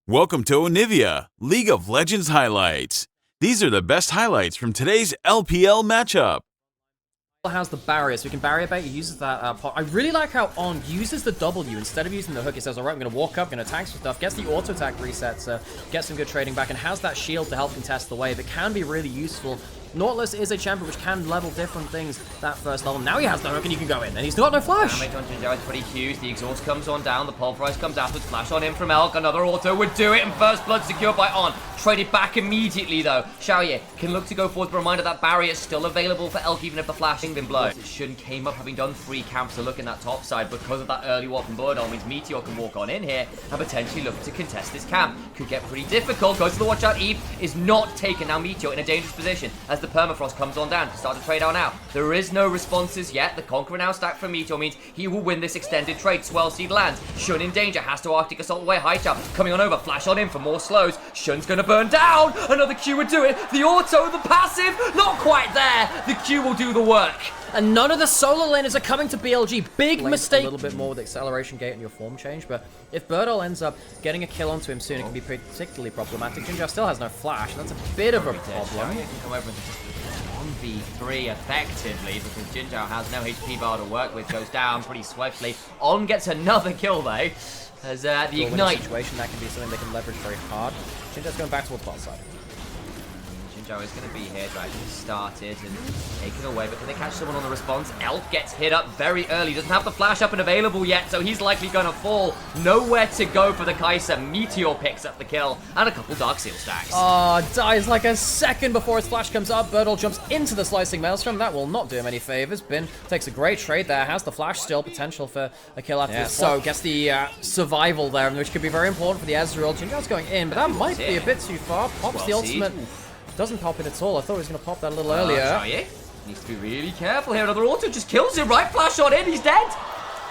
Welcome to Onivia, League of Legends highlights. These are the best highlights from today's LPL matchup. Has the barrier, so he can barrier bait. He uses that pot. I really like how On uses the W instead of using the hook. He says, all right, I'm going to walk up, going to attack some stuff, gets the auto attack resets, gets some good trading back, and has that shield to help contest the wave. It can be really useful. Nautilus is a champion which can level different things that first level. Now he has the hook and he can go in, and he's got no flash. Damage on Jinjo is pretty huge. The exhaust comes on down. The pulverize comes afterwards. Flash on him from Elk. Another auto would do it, and first blood secured by On. Traded back immediately though. Xiaoye can look to go forward, but reminder that barrier is still available for Elk even if the flash has been blown. Shun came up having done 3 camps to look in that top side because of that early walk from Birdol. Means Meteor can walk on in here and potentially look to contest this camp. Could get pretty difficult. Goes to the watch out. Eve is not taken. Now Meteor in a dangerous position as the permafrost comes on down to start the trade out now. There is no responses yet. The Conqueror now stacked for Meteor means he will win this extended trade. Swell Seed lands. Shun in danger. Has to Arctic Assault away. High Chow coming on over. Flash on in for more slows. Shun's going to burn down. Another Q would do it. The auto, the passive, not quite there. The Q will do the work. And none of the solo laners are coming to BLG. Big mistake. A little bit more with acceleration gate and your form change, but if Birdol ends up getting a kill onto him soon, it can be particularly problematic. Jinjo still has no flash, and that's a bit of a problem. He can come over and just 1v3 effectively because Jinjo has no HP bar to work with. Goes down pretty swiftly. On gets another kill though. As the ignite situation, that can be something they can leverage very hard. Jinjo's going back towards bot side. Jinjo is going to be here to actually start it and take it away, but can they catch someone on the response? Elk gets hit up very early, doesn't have the flash up and available yet, so he's likely going to fall. Nowhere to go for the Kai'Sa. Meteor picks up the kill, and a couple Dark Seal stacks. Dies like a second before his flash comes up. Birdol jumps into the Slicing Maelstrom. That will not do him any favors. Bin takes a great trade there, has the flash still, potential for a kill after this. So gets the survival there, which could be very important for the Ezreal. Jinjo's going in, but that might be a bit too far. Pops the ultimate. Doesn't pop it at all. I thought he was going to pop that a little earlier. Needs to be really careful here. Another auto just kills him, right? Flash on in, he's dead.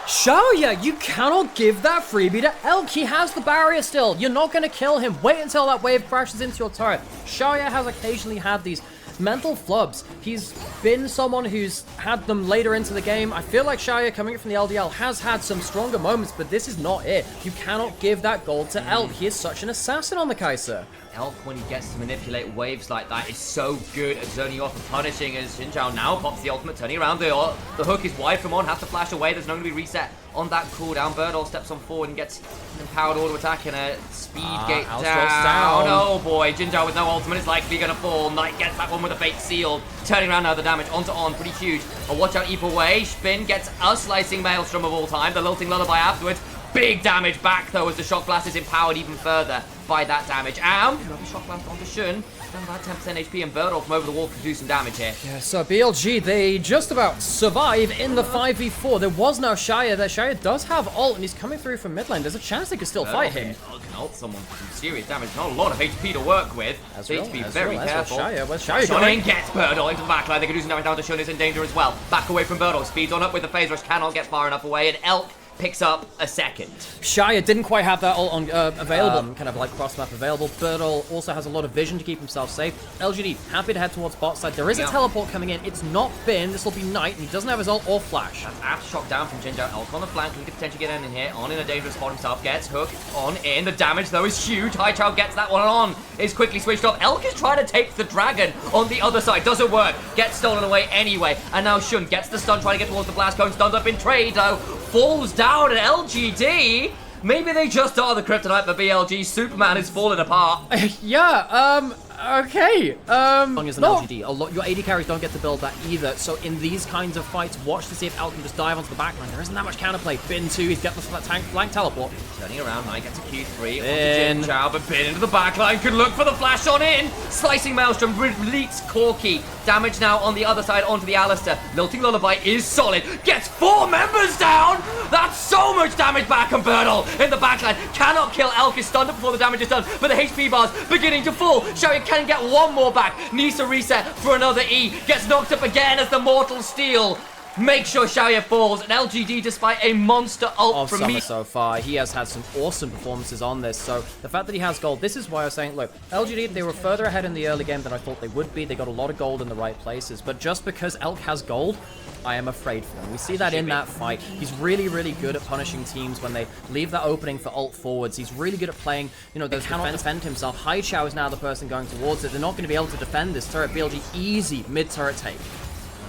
Xiaoye, you cannot give that freebie to Elk. He has the barrier still. You're not going to kill him. Wait until that wave crashes into your turret. Xiaoye has occasionally had these mental flubs. He's been someone who's had them later into the game. I feel like Xiaoye, coming from the LDL, has had some stronger moments, but this is not it. You cannot give that gold to Elk. He is such an assassin on the Kai'Sa. Elk, when he gets to manipulate waves like that, is so good at zoning off and punishing as Jinjo now pops the ultimate, turning around. The hook is wide from On, has to flash away. There's no going to be reset on that cooldown. Birdol steps on forward and gets an empowered auto attack and a speed gate down. Oh boy, Jinjo with no ultimate is likely going to fall. Knight gets that one with a fake seal. Turning around now, the damage onto On, pretty huge. A watch out either way. Spin gets a Slicing Maelstrom of all time. The Lilting Lullaby afterwards. Big damage back though as the Shock Blast is empowered even further by that damage. Another Shock Blast onto Shun. Down about 10% HP, and Birdol from over the wall can do some damage here. Yeah, so BLG, they just about survive in the 5v4. There was no Xiaoye there. Xiaoye does have ult, and he's coming through from mid lane. There's a chance they could still fight him. Can ult someone for some serious damage. Not a lot of HP to work with. They need to be very careful. Where's Xiaoye Shun going? gets Birdol into the backline. They can do some damage down to Shun, is in danger as well. Back away from Birdol. Speeds on up with the phase rush. Cannot get far enough away, and Elk picks up a second. Xiaoye didn't quite have that ult on, available, kind of like cross-map available. Birdol also has a lot of vision to keep himself safe. LGD, happy to head towards bot side. There is a teleport coming in. It's not Bin. This will be Knight, and he doesn't have his ult or flash. That's aftershock down from Jinjo. Elk on the flank. He could potentially get in here. On in a dangerous spot himself. Gets hook on in. The damage, though, is huge. High Chow gets that one on. Is quickly switched off. Elk is trying to take the dragon on the other side. Doesn't work. Gets stolen away anyway. And now Shun gets the stun, trying to get towards the blast cone. Stunned up in trade, though. Falls down, and LGD, maybe they just are the kryptonite for BLG. Superman is falling apart. Okay. Long as an LGD. Your AD carries don't get to build that either. So in these kinds of fights, watch to see if Elk can just dive onto the backline. There isn't that much counterplay. Bin 2, he's got the flank teleport. Turning around, Knight gets a Q3 onto Jinjo, but Bin into the backline, can look for the flash on in. Slicing Maelstrom releases Corki. Damage now on the other side onto the Alistair. Lilting Lullaby is solid. Gets 4 members down. That's so much damage back, and Birdol in the backline cannot kill Elk. Is stunned up before the damage is done, but the HP bar's beginning to fall. Xiaoye can get one more back. Needs to reset for another E. Gets knocked up again as the Mortal Steel make sure Xiaoye falls. And LGD, despite a monster ult from me so far, he has had some awesome performances on this. So the fact that he has gold, this is why I was saying, look, LGD, they were further ahead in the early game than I thought they would be. They got a lot of gold in the right places. But just because Elk has gold, I am afraid for him. We see that in that fight. He's really, really good at punishing teams when they leave that opening for ult forwards. He's really good at playing, you know, they cannot defend himself. Haichao is now the person going towards it. They're not going to be able to defend this turret. BLG, easy mid-turret take.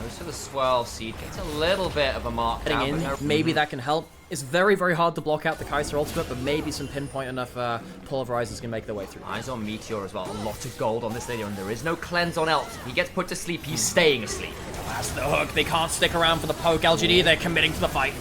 Goes to the swirl seed, gets a little bit of a mark down, in, maybe that can help. It's very, very hard to block out the Kaiser ultimate, but maybe some pinpoint enough pulverizers can make their way through. Eyes on Meteor as well. A lot of gold on this lady, and there is no cleanse on Elk. If he gets put to sleep, he's staying asleep. That's the hook. They can't stick around for the poke. LGD, they're committing to the fight.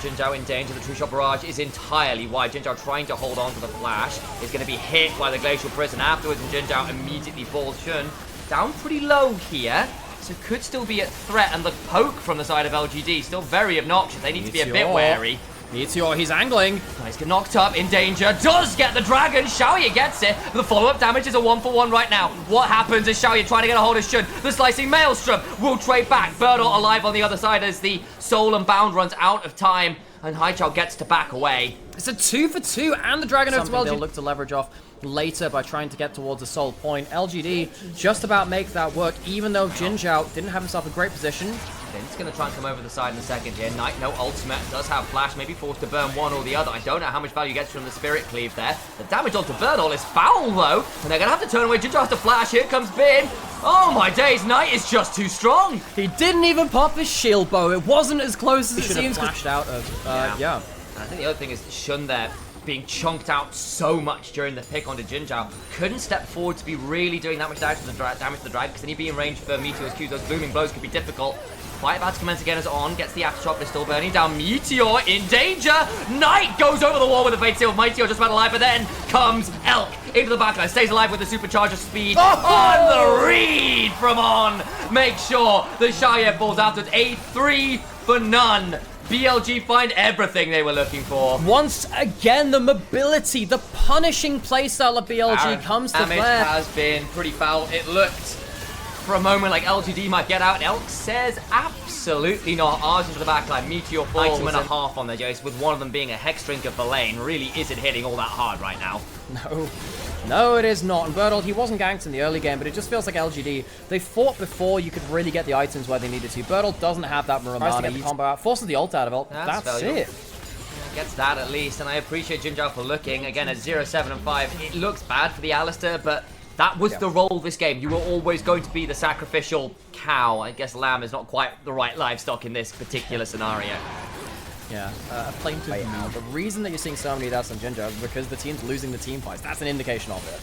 Jin Zhao in danger. The True Shot Barrage is entirely wide. Jin Zhao trying to hold on to the flash. Is going to be hit by the Glacial Prison afterwards, and Jin Zhao immediately falls. Shun down pretty low here. So could still be at threat, and the poke from the side of LGD still very obnoxious. They need to be a bit wary. Meteor, he's angling. He's knocked up, in danger, does get the dragon. Xiaoye gets it. The follow-up damage is a 1-for-1 right now. What happens is Xiaoye trying to get a hold of Shun. The slicing Maelstrom will trade back. Birdle alive on the other side as the Soul and Bound runs out of time, and Haichao gets to back away. It's a 2-for-2, and the dragon as well. They'll They'll look to leverage off later by trying to get towards the Soul point. LGD just about make that work, even though Jin Zhao didn't have himself a great position. Finn's going to try and come over the side in a second here. Knight, no ultimate, does have flash, maybe forced to burn one or the other. I don't know how much value he gets from the Spirit Cleave there. The damage onto Birdle is foul though, and they're going to have to turn away. Jin Zhao has to flash. Here comes Bin. Oh my days, Knight is just too strong. He didn't even pop his shield bow. It wasn't as close as it seems. Flashed out of, yeah. And I think the other thing is Shun there being chunked out so much during the pick onto Jin Zhao. Couldn't step forward to be really doing that much damage to the drag, because then he'd be in range for Meteor's Qs. Those booming blows could be difficult. Fight about to commence again as On gets the aftershock, but it's still burning down. Meteor in danger. Knight goes over the wall with a Fate Seal. Meteor just about alive, but then comes Elk into the backline. Stays alive with the supercharger speed. On the read from On. Make sure the Xiaoye falls out with a 3 for none. BLG find everything they were looking for. Once again, the mobility, the punishing playstyle of BLG comes to play. Damage has been pretty foul. It looked for a moment like LGD might get out. Elk says absolutely not. Ours into the backline. Meteor falls. Item and a half on their Jace, with one of them being a Hex Drinker for lane. Really isn't hitting all that hard right now. No, it is not. And Birdle, he wasn't ganked in the early game, but it just feels like LGD, they fought before you could really get the items where they needed to. Birdle doesn't have that Muramana. He combo out, forces the ult out of it. That's it. Gets that at least, and I appreciate Jin Zhao for looking. Again, at 0-7 and 5, it looks bad for the Alistair, but that was the role of this game. You were always going to be the sacrificial cow. I guess lamb is not quite the right livestock in this particular scenario. Yeah, a plaintive now. The reason that you're seeing so many deaths on Jin Zhao is because the team's losing the team fights. That's an indication of it.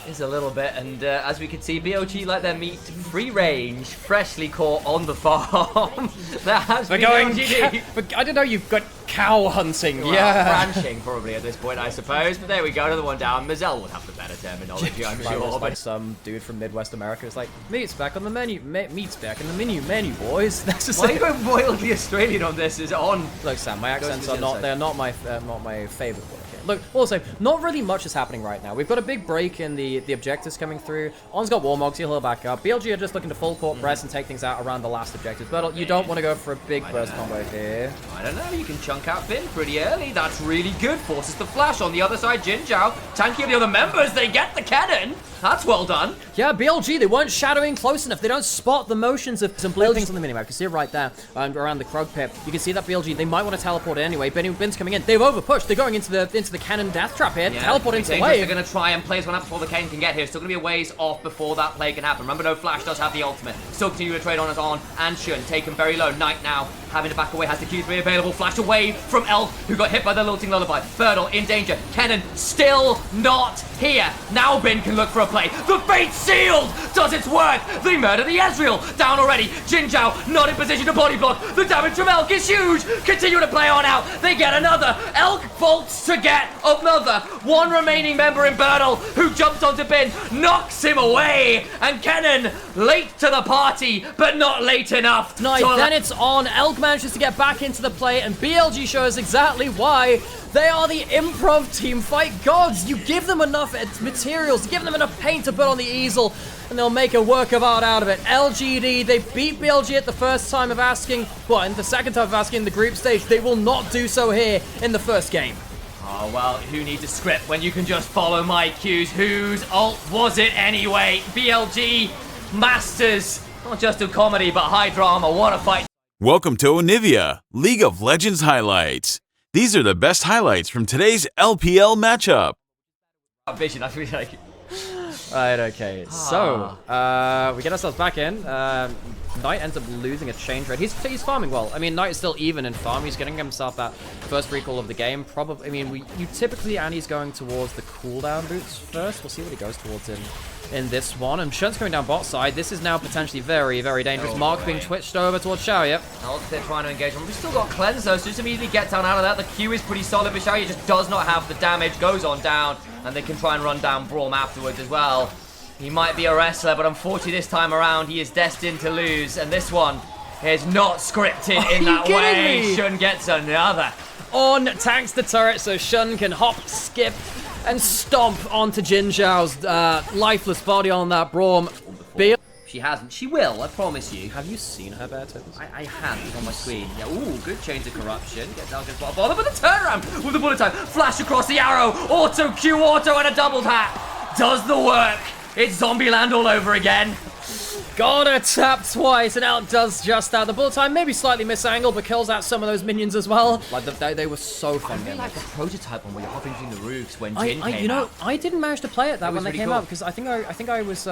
Is a little bit, and as we can see, BLG like their meat free range, freshly caught on the farm. That has been LGD. But I don't know, you've got cow hunting. Well, ranching probably at this point, I suppose. But there we go, another one down. Mazel would have the better terminology, I'm sure. Like some dude from Midwest America is like, meat's back on the menu. Meat's back in the menu, boys. That's just why are you going wildly Australian on this? Is On. Look, Sam, my accents are not. They're not my favorite one. Look, also, not really much is happening right now. We've got a big break in the objectives coming through. On's got Warmogs, he'll heal back up. BLG are just looking to full court press and take things out around the last objectives. But you don't want to go for a big burst combo here. I don't know, you can chunk out Bin pretty early. That's really good. Forces the flash on the other side. Jin Zhao tanking the other members. They get the cannon. That's well done. Yeah, BLG, they weren't shadowing close enough. They don't spot the motions of some little things on the minimap. You can see it right there around the Krog pit. You can see that BLG, they might want to teleport anyway. Bin's coming in. They've overpushed. They're going into the cannon death trap here. Yeah, teleport into the wave. They're going to try and place one up before the Kane can get here. Still going to be a ways off before that play can happen. Remember, no Flash does have the ultimate. Still continue to trade on as On and Shun. Taken very low. Knight now having to back away. Has the Q3 available. Flash away from Elf, who got hit by the lilting lullaby. Birdle in danger. Kennen still not here. Now Bin can look for a play. The Fate Sealed does its work. They murder the Ezreal. Down already. Jin Zhao not in position to body block. The damage from Elk is huge. Continue to play on out. They get another. Elk vaults to get another. One remaining member in Birdle, who jumps onto Bin, knocks him away. And Kennen late to the party, but not late enough. Nice. Then it's On. Elk manages to get back into the play, and BLG shows exactly why. They are the improv team fight gods. You give them enough materials, you give them enough paint to put on the easel, and they'll make a work of art out of it. LGD, they beat BLG at the first time of asking, well, in the second time of asking in the group stage. They will not do so here in the first game. Oh, well, who needs a script when you can just follow my cues? Whose ult was it anyway? BLG masters Not just a comedy, but high drama. What a fight. Welcome to Onivia, League of Legends highlights. These are the best highlights from today's LPL matchup. Vision, I really like it. Right, okay. So, we get ourselves back in. Knight ends up losing a chain trade. He's farming well. I mean, Knight is still even in farm. He's getting himself that first recall of the game. Probably, I mean, you typically, Annie's going towards the cooldown boots first. We'll see what he goes towards in this one. And Shun's going down bot side. This is now potentially very, very dangerous. Oh, Mark boy. being twitched over towards Xiaoye. They're trying to engage him. We've still got Cleanse though, so just immediately get down out of that. The Q is pretty solid, but Xiaoye just does not have the damage. Goes on down, and they can try and run down Braum afterwards as well. He might be a wrestler, but unfortunately this time around he is destined to lose, and this one is not scripted in that way. Shun gets another. On tanks the turret so Shun can hop, skip, and stomp onto Jin Zhao's lifeless body on that Braum. She hasn't. She will, I promise you. Have you seen her bare toes? I have it on my screen. Yeah, ooh, good change of corruption. Get down, gets bother, but the turnaround with the bullet time. Flash across the arrow. Auto Q, auto, and a double tap. Does the work. It's Zombieland all over again. Gotta tap twice, and outdoes just that. The bullet time maybe slightly misangled, but kills out some of those minions as well. Like they were so fun. I really like the prototype one where you're hopping between the roofs when Jin came out. out. I didn't manage to play it when they really came cool. out because I think I was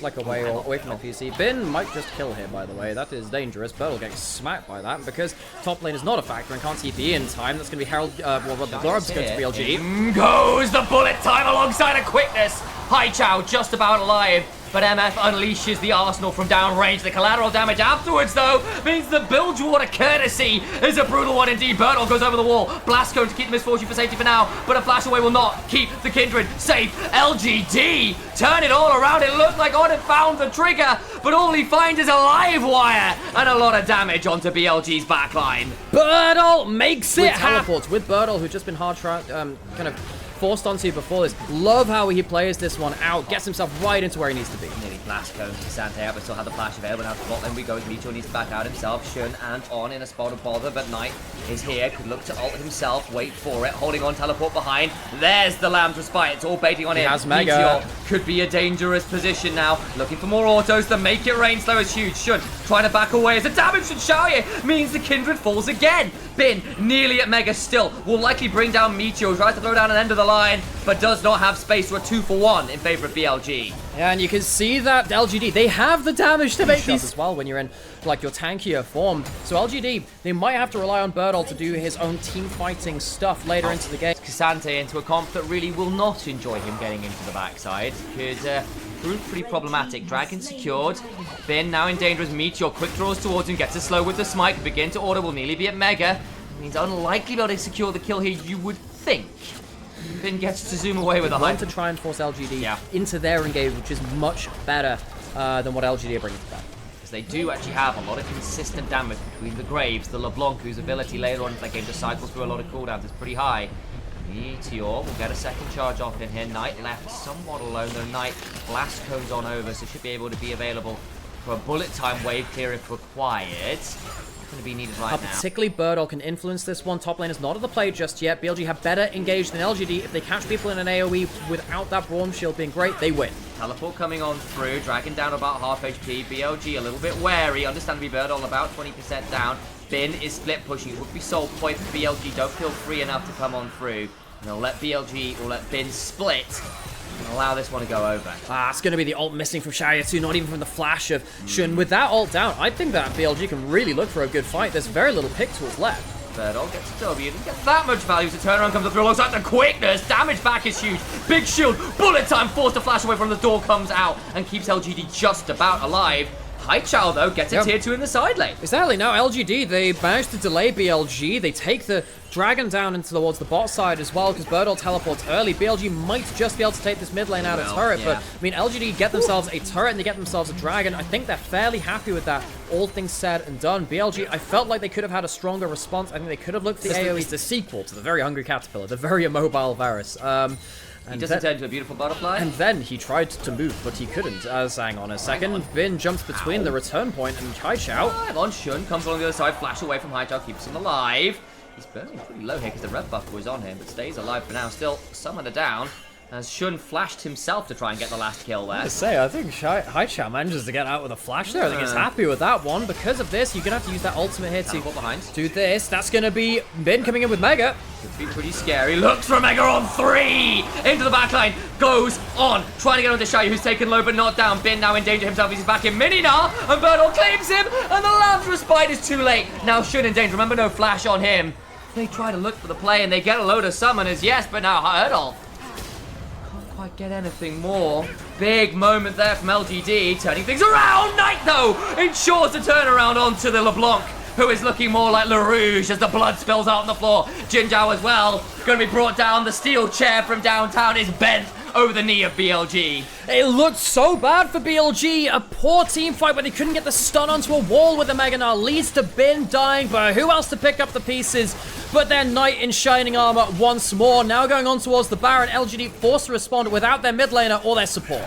like away from my PC. Bin might just kill here, by the way. That is dangerous. Birtle getting smacked by that because top lane is not a factor and can't TP in time. That's gonna be Herald. The Glorab's going to BLG. In goes the bullet time alongside a quickness. Hai Chao just about alive. But MF unleashes the arsenal from downrange. The collateral damage afterwards, though, means the Bilgewater courtesy is a brutal one indeed. Birtle goes over the wall. Blast cone to keep the Misfortune for safety for now, but a flash away will not keep the Kindred safe. LGD turn it all around. It looked like On had found the trigger, but all he finds is a live wire and a lot of damage onto BLG's backline. Birtle makes it teleports with Birtle, who's just been hard kind of forced onto before this. Love how he plays this one out, gets himself right into where he needs to be. Nearly blast cone to Sante, but still had the flash available. Now to bot lane we go. Micho needs to back out himself. Shun and On in a spot of bother, but Knight is here. Could look to ult himself. Wait for it. Holding on, teleport behind. There's the Lamb's Respite. It's all baiting on him. Has Mega. Meteor could be a dangerous position now. Looking for more autos. The make it rain slow is huge. Shun trying to back away as the damage from Xiaoye means the Kindred falls again. Bin nearly at Mega still. Will likely bring down Meteor. Tries to throw down an end of the line, but does not have space for a 2-for-1 in favor of BLG. Yeah, and you can see that LGD, they have the damage to make these as well when you're in like your tankier form. So LGD, they might have to rely on Birtle to do his own team fighting stuff later into the game. Kasante into a comp that really will not enjoy him getting into the backside. Could prove pretty problematic. Dragon secured. Bin now in danger as Meteor quick draws towards him, gets a slow with the smite, can begin to order, will nearly be at Mega. Means unlikely to be able to secure the kill here, you would think. Bin gets to zoom away with a high to try and force LGD into their engage, which is much better than what LGD are bringing to that. Because they do actually have a lot of consistent damage between the Graves, the LeBlanc, whose ability later on in that game to cycle through a lot of cooldowns is pretty high. Meteor will get a second charge off in here. Knight left somewhat alone, though Knight blast cones on over, so should be able to be available for a bullet time wave clear if required. Going to be needed right now. Particularly Birtle can influence this one. Top lane is not at the play just yet. BLG have better engaged than LGD. If they catch people in an AoE without that Braum shield being great, they win. Teleport coming on through, Dragon down about half HP. BLG a little bit wary. Understandably Birtle about 20% down. Bin is split pushing. It would be soul point for BLG. Don't feel free enough to come on through. And they'll let BLG or let Bin split and allow this one to go over. It's going to be the ult missing from Xiaoye too, not even from the flash of Shun. With that ult down, I think that BLG can really look for a good fight. There's very little pick tools left. Birtle gets a W, didn't get that much value, so turnaround comes through alongside the quickness. Damage back is huge. Big shield, bullet time, forced to flash away from the door, comes out and keeps LGD just about alive. Hai Chao, though, gets a tier 2 in the side lane. Exactly. Now, LGD, they managed to delay BLG. They take the Dragon down into towards the bot side as well, because Birtle teleports early. BLG might just be able to take this mid lane out of turret, but, I mean, LGD get themselves a turret and they get themselves a Dragon. I think they're fairly happy with that, all things said and done. BLG, I felt like they could have had a stronger response. I think they could have looked for the AoE. It's the sequel to the Very Hungry Caterpillar, the Very Immobile Varus. He doesn't turn into a beautiful butterfly. And then he tried to move, but he couldn't. Hang on a second. Bin jumps between the return point and Hai Chao. On Shun comes along the other side, flash away from Hai Chao, keeps him alive. He's burning pretty low here because the red buffer was on him, but stays alive for now. Still, summoner down. as Shun flashed himself to try and get the last kill there. I think Haicha manages to get out with a flash there. I think he's happy with that one. Because of this, you're going to have to use that ultimate here to do this. That's going to be Bin coming in with Mega. Could be pretty scary. Looks for Mega on 3! Into the backline. Goes on. Trying to get onto Xiaoyu, who's taken low but not down. Bin now in danger himself. He's back in mini now. And Birdall claims him. And the Lamb's respite is too late. Now Shun in danger. Remember, no flash on him. They try to look for the play and they get a load of summoners. Yes, but now Birdall quite get anything more. Big moment there from LGD, turning things around. Knight, though, ensures the turnaround onto the LeBlanc, who is looking more like LaRouge as the blood spills out on the floor. Jinzhao as well, going to be brought down. The steel chair from downtown is bent over the knee of BLG. It looked so bad for BLG. A poor team fight where they couldn't get the stun onto a wall with the Mega now leads to Bin dying, but who else to pick up the pieces? But their Knight in shining armor once more. Now going on towards the Baron. LGD forced to respond without their mid laner or their support.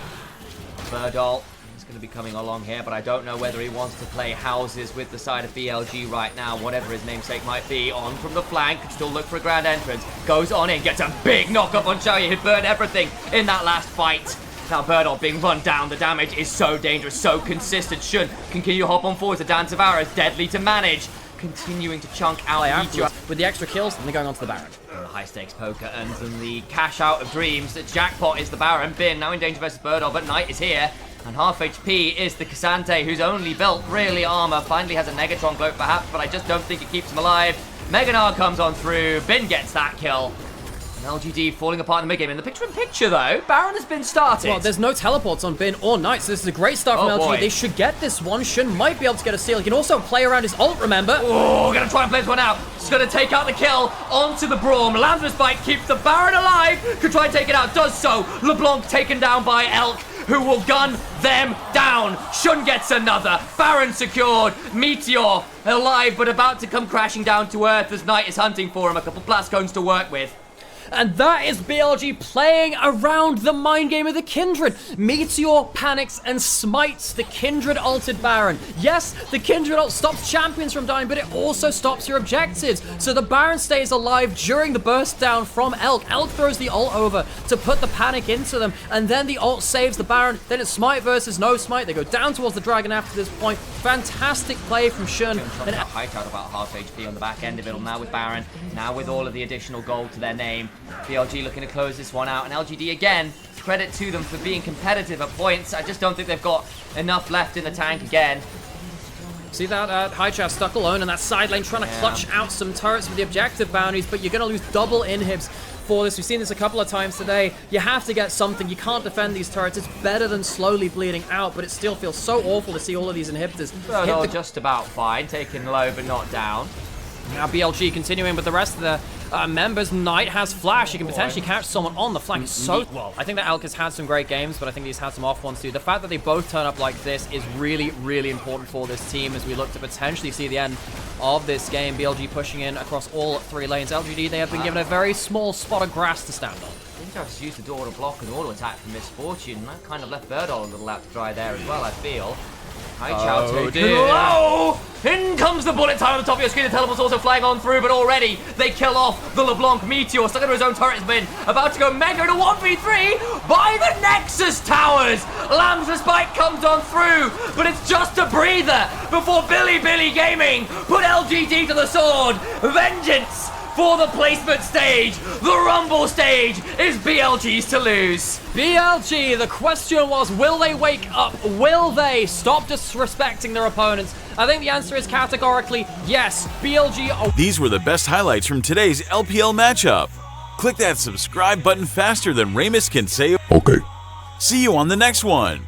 Birdall is going to be coming along here, but I don't know whether he wants to play houses with the side of BLG right now, whatever his namesake might be. On from the flank, could still look for a grand entrance. Goes on in, gets a big knock-up on Xiaoyu, who burned everything in that last fight. Now Birdall being run down. The damage is so dangerous, so consistent. Shun continue to hop on forward. The Dance of Arrows, deadly to manage. Continuing to chunk out with the extra kills, and they're going on to the Baron. And the high-stakes poker earns them the cash out of dreams. The jackpot is the Baron. Bin now in danger versus Birdall, but Knight is here. And half HP is the Cassante, who's only built really armor. Finally has a Negatron gloat perhaps, but I just don't think it keeps him alive. Meganar comes on through. Bin gets that kill. And LGD falling apart in the mid-game. In the picture-in-picture, though, Baron has been started. Well, there's no teleports on Bin or Knight, so this is a great start from LGD. Boy. They should get this one. Shun might be able to get a steal. He can also play around his ult, remember? Oh, gonna try and play this one out. Just gonna take out the kill onto the Braum. Lamb's respite keeps the Baron alive. Could try and take it out, does so. LeBlanc taken down by Elk, who will gun them down. Shun gets another. Baron secured. Meteor alive, but about to come crashing down to earth as Knight is hunting for him. A couple blast cones to work with. And that is BLG playing around the mind game of the Kindred. Meteor panics and smites the Kindred ulted Baron. Yes, the Kindred ult stops champions from dying, but it also stops your objectives. So the Baron stays alive during the burst down from Elk. Elk throws the ult over to put the panic into them, and then the ult saves the Baron. Then it's smite versus no smite. They go down towards the dragon after this point. Fantastic play from Shun. And height out about half HP on the back end of it now with Baron. Now with all of the additional gold to their name. BLG looking to close this one out, and LGD again, credit to them for being competitive at points. I just don't think they've got enough left in the tank again. See that Haicha stuck alone in that side lane trying to clutch out some turrets with the objective bounties, but you're going to lose double inhibs for this. We've seen this a couple of times today. You have to get something. You can't defend these turrets. It's better than slowly bleeding out, but it still feels so awful to see all of these inhibitors. Well, just about fine, taken low but not down. Now BLG continuing with the rest of the members. Knight has flash. He can potentially catch someone on the flank. It's so well. I think that Elk has had some great games, but I think he's had some off ones too. The fact that they both turn up like this is really, really important for this team as we look to potentially see the end of this game. BLG pushing in across all three lanes. LGD, they have been given a very small spot of grass to stand on. I think I've just used the door to block an auto attack from Misfortune, and that kind of left Birdall a little out to dry there as well, I feel. Haicha taken low! In comes the bullet time on the top of your screen. The teleport's also flying on through, but already they kill off the LeBlanc Meteor. Stuck under his own turret has been about to go mega in a 1v3 by the Nexus Towers. Lamb's respite comes on through, but it's just a breather before Bilibili Gaming put LGD to the sword. Vengeance for the placement stage. The Rumble stage is BLG's to lose. BLG, the question was, will they wake up? Will they stop disrespecting their opponents? I think the answer is categorically yes. BLG... These were the best highlights from today's LPL matchup. Click that subscribe button faster than Ramus can say okay. See you on the next one.